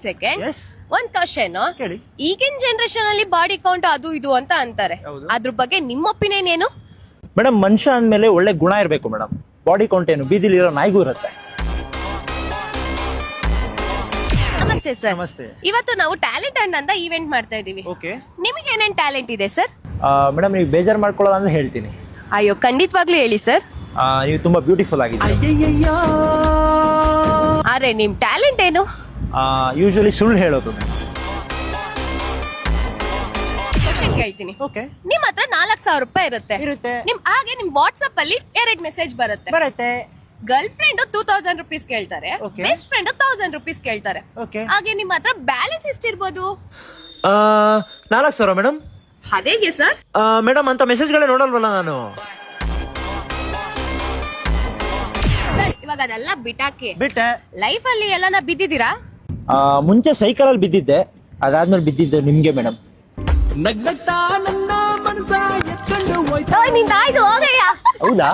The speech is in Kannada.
ಸೆಕೆಂಡ್. Yes. ಒಂದ್ ಕ್ವಶನ್. ಕೇಳಿ. ಈಗಿನ ಜನರೇಷನ್ ಅಲ್ಲಿ ಬಾಡಿ ಕೌಂಟ್ ಅದು ಇದು ಅಂತ ಅಂತಾರೆ. ಹೌದು. ಅದ್ರ ಬಗ್ಗೆ ನಿಮ್ಮ ಒಪಿನಿಯನ್ ಏನು? ಮೇಡಮ್, ಮನುಷ್ಯ ಅಂದ್ಮೇಲೆ ಒಳ್ಳೆ ಗುಣ ಇರಬೇಕು ಮೇಡಮ್. ಬಾಡಿ ಕೌಂಟ್ ಏನು ಬೀದಿಲಿರೋ ನಾಯಿಗೂ ಇರುತ್ತೆ. ನಮಸ್ತೆ ಸರ್. ನಮಸ್ತೆ. ಇವತ್ತು ನಾವು ಟ್ಯಾಲೆಂಟ್ ಹಂಟ್ ಅಂತ ಈವೆಂಟ್ ಮಾಡ್ತಾ ಇದೀವಿ. ಓಕೆ ನಿಮಗೆ ಏನೇನ್ ಟ್ಯಾಲೆಂಟ್ ಇದೆ ಸರ್? ಮೇಡಮ್, ನೀವು ಬೇಜಾರು ಮಾಡ್ಕೊಳ್ಳೋದಂದ್ರೆ ಹೇಳ್ತೀನಿ. ಅಯ್ಯೋ, ಖಂಡಿತವಾಗ್ಲೂ ಹೇಳಿ ಸರ್. ನೀವು ತುಂಬಾ ಬ್ಯೂಟಿಫುಲ್ ಆಗಿದ್ದೀರಿ. ಅರೆ, ನಿಮ್ ಟ್ಯಾಲೆಂಟ್ ಏನು? ಯೂಶುವಲಿ ಸುಳ್ಳು ಹೇಳೋದು. ಕ್ವಶನ್ ಕೇಳ್ತೀನಿ. ಓಕೆ. ನಿಮ್ ಹತ್ರ 4,000 ರೂಪಾಯಿ ಇರುತ್ತೆ. ಹಾಗೆ ನಿಮ್ ವಾಟ್ಸ್ಆಪ್ ಅಲ್ಲಿ 2 ಮೆಸೇಜ್ ಬರುತ್ತೆ. ಗರ್ಲ್ ಫ್ರೆಂಡ್ 2,000 ರುಪೀಸ್ ಕೇಳ್ತಾರೆ. Okay. ಬೆಸ್ಟ್ ಫ್ರೆಂಡ್ 1,000 ರುಪೀಸ್ ಕೇಳ್ತಾರೆ. Okay. ಹಾಗೆ ನಿಮ್ ಹತ್ರ ಬ್ಯಾಲೆನ್ಸ್ ಎಷ್ಟಿರ್ಬೋದು? 4,000 ಮೇಡಮ್. ಅದೇಗೆ ಸರ್? ಮೇಡಮ್, ಅಂತ ಮೆಸೇಜ್ಗಳೇ ನೋಡಲ್ವಲ್ಲ ನಾನು. ಸರ್, ಇವಾಗ ಅದೆಲ್ಲ ಬಿಟ್ಟಾಕಿ ಬಿಟ್ಟೆ. ಲೈಫ್ ಅಲ್ಲಿ ಎಲ್ಲಾನ ಬಿದ್ದಿದ್ದೀರಾ? ಮುಂಚೆ ಸೈಕಲ್ ಅಲ್ಲಿ ಬಿದ್ದಿದ್ದೆ, ಅದಾದ್ಮೇಲೆ ಬಿದ್ದಿದ್ದು ನಿಮ್ಗೆ ಮೇಡಮ್. ನಿಂದಾಯ್ತು ಹೋಗಯ್ಯ. ಹೌದಾ?